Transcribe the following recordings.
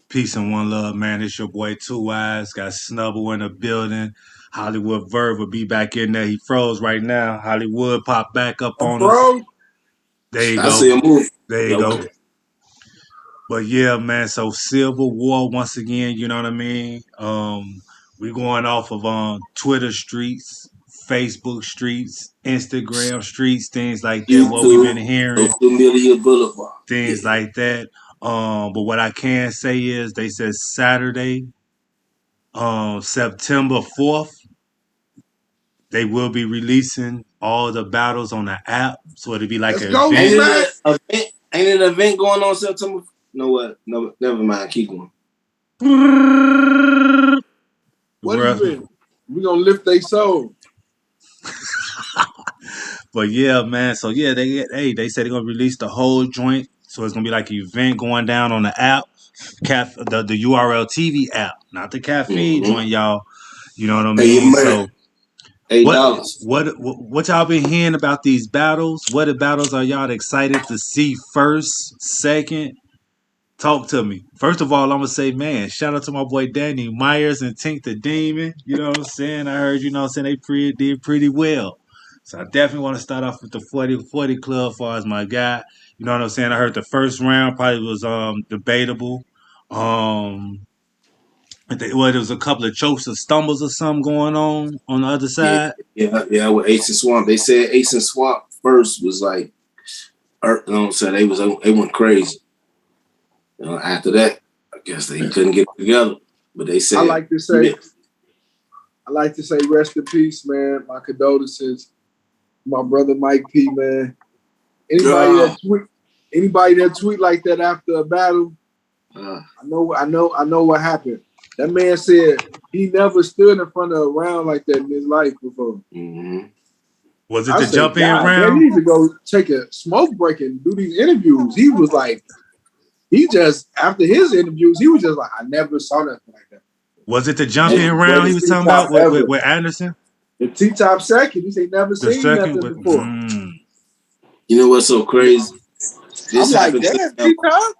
Peace and one love, man. It's your boy 2eiies. Got Snubble in the building. Hollywood Verb will be back in there. He froze right now. Hollywood popped back up I'm on us. pro. There you I go. see a move. There you go. Okay. But yeah, man. So Civil War once again. You know what I mean? We going off of Twitter streets, Facebook streets, Instagram streets, things like that. What we've been YouTube, hearing, Social Media Boulevard. things Yeah. like that. But what I can say is they said Saturday, September 4th, they will be releasing all the battles on the app. So it'll be like Let's an go, event. Smack. Ain't an event going on September? No what? No, never mind. Keep going. What event? We gonna lift their soul. But yeah, man. So yeah, they said they're gonna release the whole joint. So it's gonna be like an event going down on the app, the URLTV app, not the caffeine Mm-hmm. joint, y'all. You know what I Hey, mean? man. So what $8. what y'all been hearing about these battles? What battles are y'all excited to see first, second? Talk to me. First of all, I'm gonna say, man, shout out to my boy Danny Myers and Tink the Demon. You know what I'm saying? I heard, you know what I'm saying, did pretty well. So I definitely want to start off with the 40 club as far as my guy. You know what I'm saying? I heard the first round probably was debatable. Um there was a couple of chokes or stumbles or something going on the other Yeah, side. yeah. With Ace and Swamp, they said Ace and Swamp first was like, you know what I'm saying? They went crazy. You know, after that, I guess they couldn't get it together. But they said, I like to say, rest in peace, man. My condolences, my brother Mike P, man. Anybody that tweet like that after a battle, I know what happened. That man said he never stood in front of a round like that in his life before. Mm-hmm. Was it I the said, jump in God, man, round? you need to go take a smoke break and do these interviews. He was like, after his interviews, he was just like, I never saw nothing like that. Was it the jump in round he was talking about with Anderson? The T-top second, he said never The seen second nothing with before. You know what's so crazy? This I'm like, happened damn, T-top?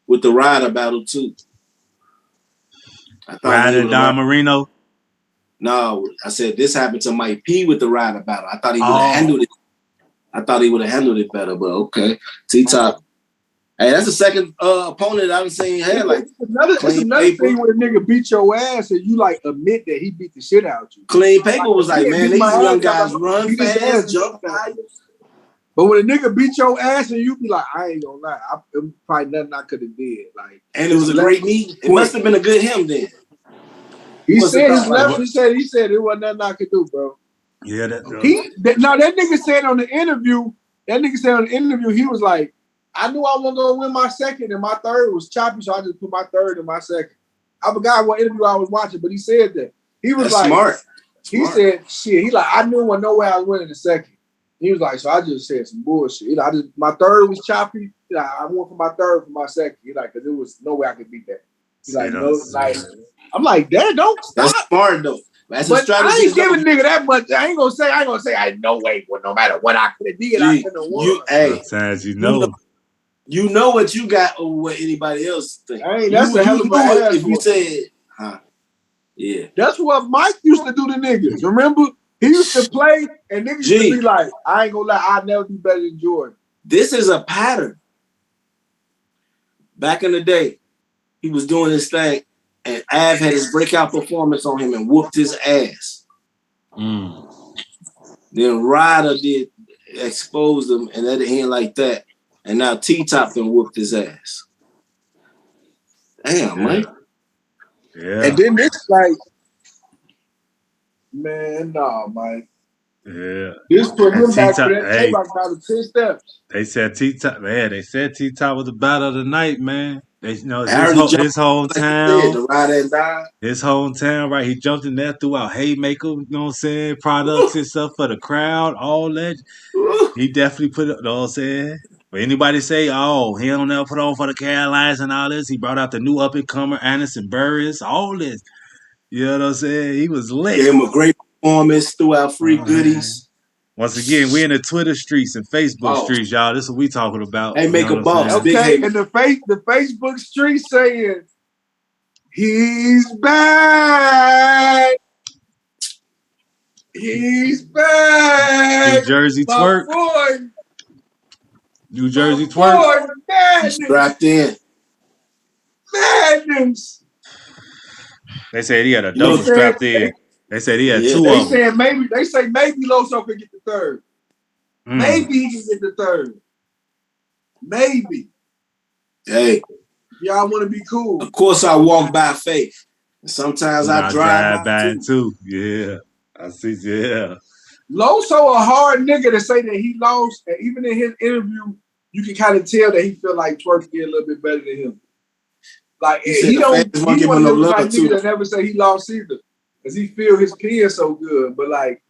with the Ryder battle too. I thought Ryder Don Marino. No, I said this happened to Mike P with the Ryder battle. I thought he would have handled it. I thought he would have handled it better, but okay. T-top. Hey, that's the second opponent I've seen had like it's another thing when a nigga beat your ass and you like admit that he beat the shit out of you. Clean paper was like, man, these young guys run fast, jump high. But when a nigga beat your ass and you be like, I ain't gonna lie, it was probably nothing I could have did. Like, and it was a great meet. It must have been a good him then. He said his left. He said it wasn't nothing I could do, bro. Yeah, that nigga said on the interview. That nigga said on the interview, he was like, I knew I wasn't gonna win my second, and my third was choppy, so I just put my third in my second. I forgot what interview I was watching, but he said that. He was like, smart. He said, shit. He like, I knew when no way I was winning the second. He was like, so I just said some bullshit. He like, my third was choppy. He like, I went for my third for my second. He like, because there was no way I could beat that. He's like, no, like, I'm like, Dad, don't stop. That's smart though. That's but I ain't giving nigga that much. I ain't gonna say I had no way, but no matter what I could have did, I couldn't have won. Sometimes you know. You know what you got over what anybody else think. Hey, that's a hell of a ass. If you said, yeah. That's what Mike used to do to niggas. Remember? He used to play and niggas used to be like, I ain't gonna lie, I'll never be better than Jordan. This is a pattern. Back in the day, he was doing his thing and Av had his breakout performance on him and whooped his ass. Then Ryder did expose him and that ain't like that. And now T-Top done whooped his ass. Damn, Mike. Yeah. And then this like, man, nah, Mike. Yeah. This put him back to that tape like about 10 steps. They said T-Top, man. They said T-Top was the battle of the night, man. They, you know, his hometown. His hometown, right? He jumped in there, threw out haymaker, you know what I'm saying? Products and stuff for the crowd, all that. He definitely put it, you know what I'm saying? But anybody say, oh, he don't never put on for the Carolinas and all this. He brought out the new up-and-comer, Anderson Burris, all this. You know what I'm saying? He was lit. Gave him a great performance, threw out free goodies. Once again, we in the Twitter streets and Facebook streets, y'all. This is what we talking about. Hey, make a boss. Okay, and the Facebook streets saying He's back. He's back. New Jersey My twerk. boy. New Jersey My twerk. boy, Madness. Strapped in. Madness. They said he had a You know, double strapped in. They said he had Yeah. two They of them. said maybe. They say maybe Loso could get the third. Maybe he can get the third. Maybe. Hey, Y'all want to be cool. of course I walk by faith. And sometimes I drive by too. Yeah. I see. Yeah. Loso a hard nigga to say that he lost, and even in his interview, you can kind of tell that he feel like Twerk did a little bit better than him. Like he don't. He give one him of no them love like too. niggas that never say he lost either, because he feel his pen so good. But like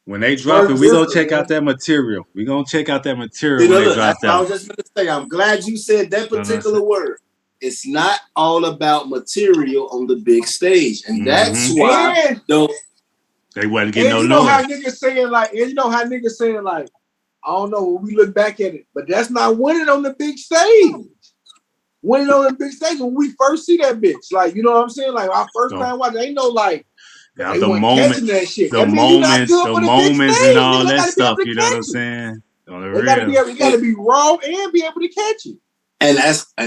when they drop it, Twerk we gonna different, check man. out that material. We gonna check out that material See, when they look, drop that's what I that. was just going to say. I'm glad you said that particular word. It's not all about material on the big stage, and that's why they wasn't getting no you know how noise. niggas saying like, and you know how niggas saying like, I don't know when we look back at it, but that's not winning on the big stage. Winning on the big stage when we first see that bitch, like you know what I'm saying. Like our first time watching, ain't no like. Yeah, They the weren't moment, catching that shit. the That mean you not moments, good the for the big moments, stage. and all Nigga, they that gotta be able stuff. to You know what I'm catch it. saying? On the They real. gotta be raw and be able to catch it. And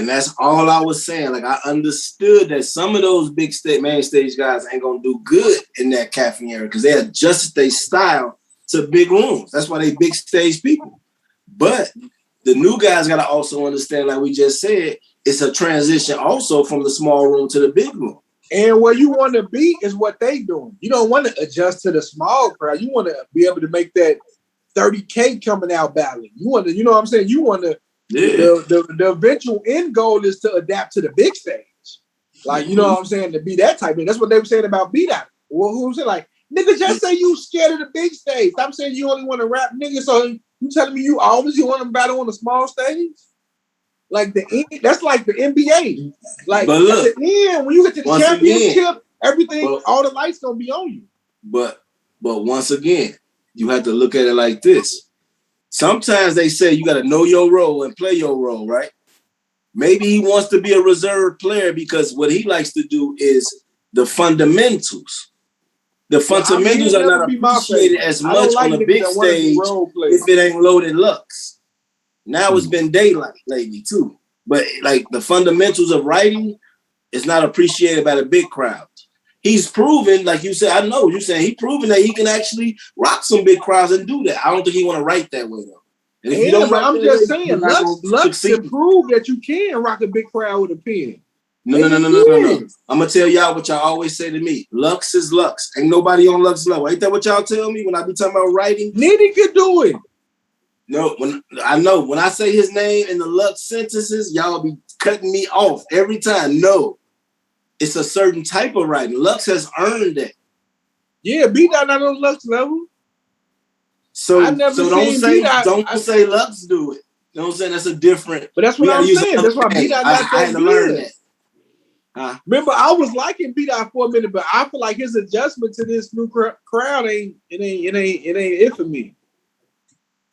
that's all I was saying. Like I understood that some of those big main stage guys ain't gonna do good in that caffeine era because they adjusted their style to big rooms. That's why they big stage people. But the new guys gotta also understand, like we just said, it's a transition also from the small room to the big room. And where you want to be is what they doing. You don't want to adjust to the small crowd. You want to be able to make that 30K coming out battling. You want to, you know what I'm saying? You want to, the eventual end goal is to adapt to the big stage. Like, you know what I'm saying? To be that type of, that's what they were saying about B-Dot. Well, who was it like, nigga, just say you scared of the big stage. Stop saying you only want to rap, nigga. So you telling me you always want to battle on the small stage? Like that's like the NBA. Like but look, at the end, when you get to the championship, everything, all the lights gonna be on you. But once again, you have to look at it like this. Sometimes they say you got to know your role and play your role, right? Maybe he wants to be a reserve player because what he likes to do is the fundamentals. The fundamentals are not appreciated as much on the big stage if it ain't loaded Lux. Now it's been daylight lately too. But like the fundamentals of writing is not appreciated by the big crowd. He's proven, like you said, I know you're saying he's proven that he can actually rock some big crowds and do that. I don't think he want to write that way though. And if you don't but I'm just saying, Lux can prove that you can rock a big crowd with a pen. No. I'm gonna tell y'all what y'all always say to me. Lux is Lux. Ain't nobody on Lux level. Ain't that what y'all tell me when I be talking about writing? Nitty could do it. No, when I say his name in the Lux sentences, y'all be cutting me off every time. No, it's a certain type of writing. Lux has earned that. Yeah, B-Dot not on Lux level. So don't say Lux do it. You know what I'm saying? That's a different. But that's what I'm saying. That's why B-Dot not that good. Learn that. Remember, I was liking B-Dot for a minute, but I feel like his adjustment to this new crowd ain't it for me.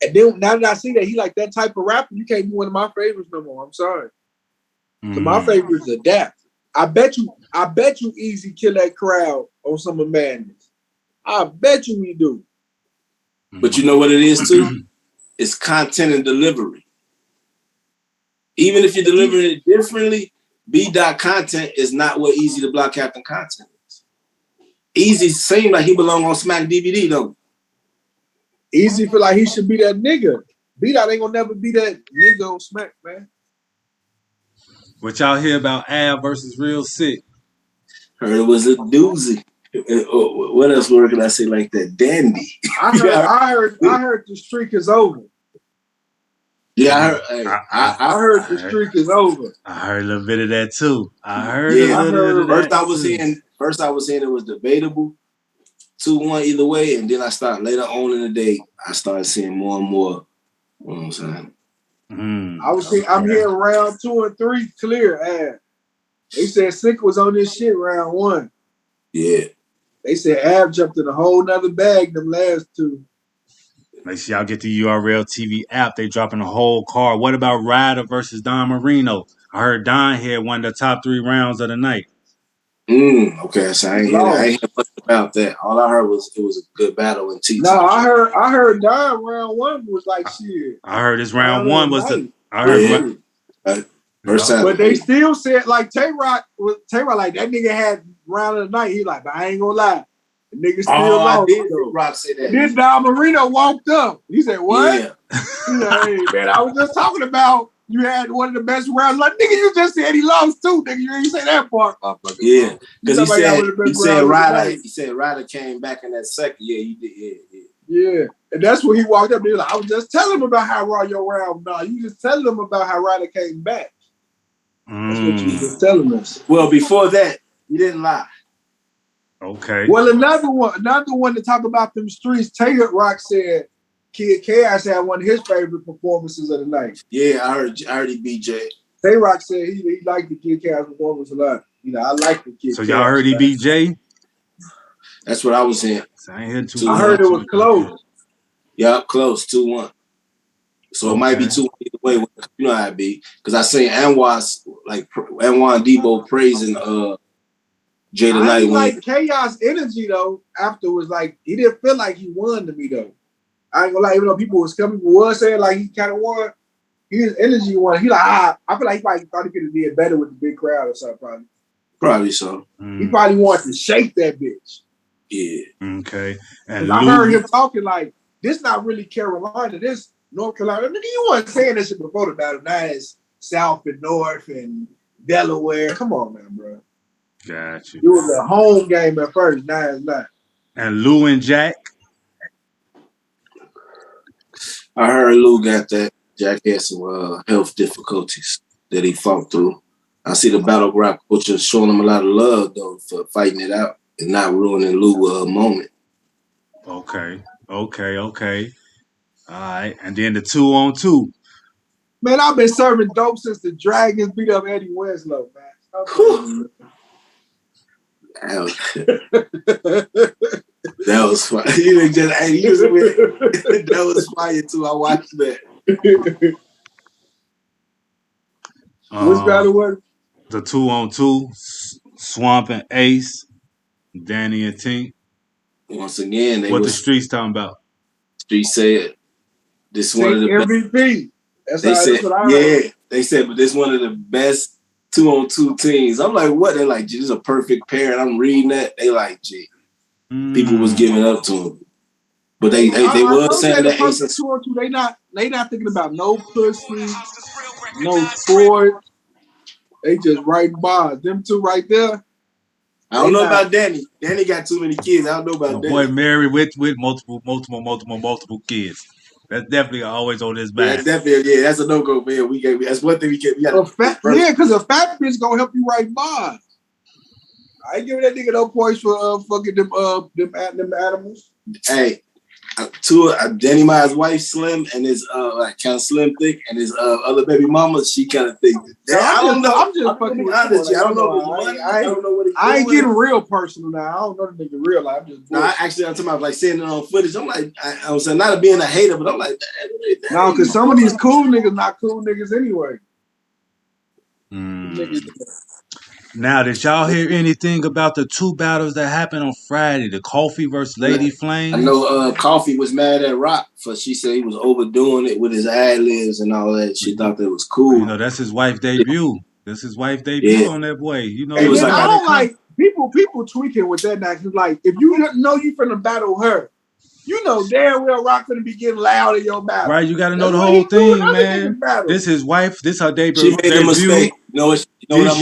And then now that I see that he like that type of rapper, you can't be one of my favorites no more. I'm sorry. So my favorite is Adapt. I bet you easy kill that crowd on some of Madness. I bet you we do. But you know what it is too? It's content and delivery. Even if you're delivering it differently, B-Dot content is not what Easy the Block Captain content is. Easy seems like he belong on Smack DVD though. Easy feel like he should be that nigga. B-Dot ain't gonna never be that nigga on Smack, man. What y'all hear about Av versus Real Sick? Heard it was a doozy. What else word can I say like that? Dandy. I heard the streak is over. Yeah, I heard the streak is over. I heard a little bit of that too. I heard a little bit of that. First I was saying it was debatable. 2-1 either way, and then I started later on in the day, I started seeing more and more. You know what I'm saying? I'm hearing round 2 and 3 clear. They said Sick was on this shit round 1. Yeah. They said Av jumped in a whole nother bag them last 2. Make sure y'all get the URLTV app. They dropping a whole card. What about Ryder versus Don Marino? I heard Don had one of the top 3 rounds of the night. Okay, so I ain't hear much about that. All I heard was it was a good battle in T. No, I heard Don round one was like shit. I heard this round one was the. I heard first time. But they still said like Tay-Rock like that nigga had round of the night. He like, but I ain't gonna lie. The nigga still lost. Rock said that. Then Don Marino walked up. He said, what? Yeah. He said, hey man, I was just talking about you had one of the best rounds. Like, nigga, you just said he lost too, nigga. You ain't say that part, motherfucker. Yeah. Because he said Ryder came back in that second. Yeah, you did. Yeah. And that's when he walked up. He was like, I was just telling him about how raw your round. No, you just telling him about how Ryder came back. That's what you was telling us. Well, before that, you didn't lie. Okay. Well, another one to talk about them streets. Tay-Rock said Kid Chaos had one of his favorite performances of the night. Yeah, I heard he beat Jay. Tay-Rock said he liked the Kid Chaos performance a lot. You know, I like the Kid. So y'all heard he beat Jay? That's what I was saying. So I ain't heard I heard it was close. Yeah, close 2-1. So it might be 2-1 either way. You know how it be. Because I seen Anwar and Debo praising Jay the night. Like Chaos energy though. Afterwards, like he didn't feel like he won to me though. I ain't gonna lie, even though people was saying like he kind of won, his energy won. He like I feel like he probably thought he could have did better with the big crowd or something. Probably so. He probably wanted to shake that bitch. Yeah. Okay. And I heard him talking like this. Not really Carolina. This North Carolina. Nigga, you weren't saying this shit before the battle. Now it's South and North and Delaware. Come on, man, bro. Got you. It was a home game at first. Now it's not. And Lou and Jack. I heard Lou got that. Jack had some health difficulties that he fought through. I see the battle rap coach is showing him a lot of love though for fighting it out and not ruining Lou moment. Okay. All right. And then the 2-on-2. Man, I've been serving dope since the Dragons beat up Eddie Winslow, man. That was fire. That was fire too. I watched that. Which battle was it? The 2-on-2, Swamp and Ace, Danny and Tink. Once again, what the streets talking about? Streets said this one of the MVP. That's what I heard. They said, but this one of the best 2-on-2 teams. I'm like, what? They're like, gee, this is a perfect pair. And I'm reading that. They like, gee, people was giving up to him. But they was saying that Ace and 2-on-2, they not thinking about no pussy, no sports. They just writing bars. Them two right there. I don't know about Danny. Danny got too many kids. I don't know about Danny. Boy married with multiple kids. That's definitely always on his back. Yeah, that's a no-go, man. That's one thing we get. Because a fat bitch gonna help you write bars. I ain't giving that nigga no points for fucking them animals. Hey, Danny Meyer's wife Slim and his kind of slim thick and his other baby mama, she kind of thick. I don't know. I'm just fucking honest. I don't know what money. I don't know what he's doing. I ain't getting real personal now. I don't know the nigga real life. I'm just I'm talking about like seeing it on footage. I'm like, I'm saying not being a hater, but I'm like, no, because some of these cool niggas not cool niggas anyway. Now, did y'all hear anything about the two battles that happened on Friday? The Coffee versus Lady Flame? I know Coffee was mad at Rock for she said he was overdoing it with his ad-libs and all that. She thought that was cool. You know, that's his wife's debut. That's his wife's debut on that boy. You know, I don't like people tweaking with that now. Cause like, if you know you finna battle her, you know damn well Rock gonna be getting loud in your battle. Right, you got to know the whole thing, man. This his wife. This her debut. She made a mistake. This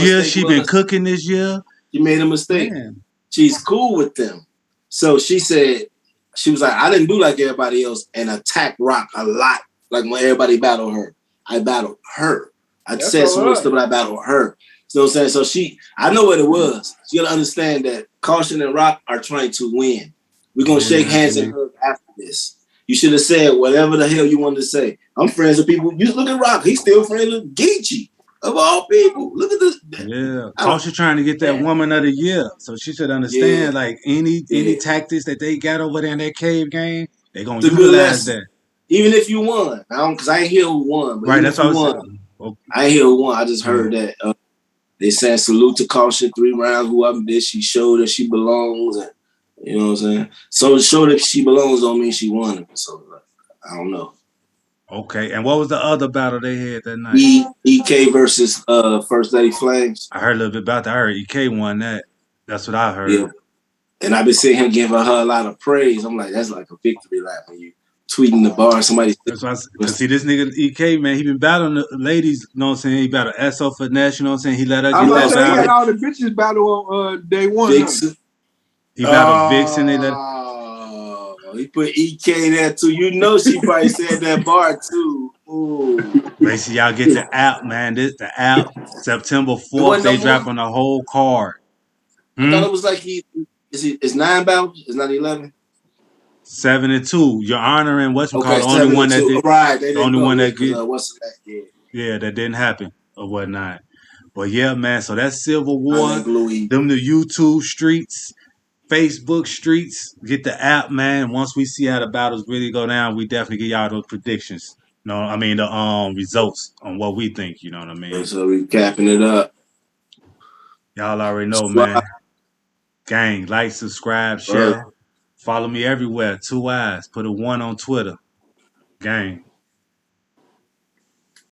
year, she been cooking this year. She made a mistake. Man. She's cool with them. So she said, she was like, I didn't do like everybody else and attack Rock a lot. Like when everybody battled her. I battled her. I said so much stuff, but I battled her. You know what I'm saying? So I know what it was. You gotta understand that Caution and Rock are trying to win. We're gonna shake hands and hug after this. You should have said whatever the hell you wanted to say. I'm friends with people. You look at Rock, he's still friends with Geechee. Of all people, look at this. Yeah, Caution trying to get that woman of the year, so she should understand like any tactics that they got over there in that cave game, they gonna utilize that. Even if you won, because I ain't hear who won. But right, that's all. I ain't hear who won. I just heard that they said salute to caution 3 rounds. Whoever did, she showed that she belongs, and you know what I'm saying. So to show that she belongs don't mean she won it. So I don't know. Okay, and what was the other battle they had that night? EK versus First Lady Flames. I heard a little bit about that. I heard EK won that. That's what I heard. Yeah. And I've been seeing him giving her a lot of praise. I'm like, that's like a victory lap when you tweeting the bar. Somebody, that's why, cause see this nigga EK, man, he been battling the ladies. You know what I'm saying? He battled SO Finesse. You know what I'm saying? He let her I'm get about to that say he had battle. all the bitches battle on day one. Vixen. He battled Vixen. He put EK there too. You know she probably said that bar too. Ooh. Make sure y'all get the app, man. This the app. September 4th, It wasn't they no more. dropping the whole card. I thought it was like it's 9 battles. It's not 11. 7-2. Your Honor and whatchamacallit, Okay, the only one that 7-2. did, Right, they the didn't only go. one Yeah, that because get, what's that? yeah, that didn't happen or whatnot. But yeah, man. So that's Civil And War. Gluey. Them the YouTube streets, Facebook streets. Get the app, man. Once we see how the battles really go down, we definitely get y'all those predictions. No, I mean the results on what we think. You know what I mean? And so we capping it up. Y'all already know, man. Gang, like, subscribe, share. Follow me everywhere. 2eiies. Put a 1 on Twitter. Gang.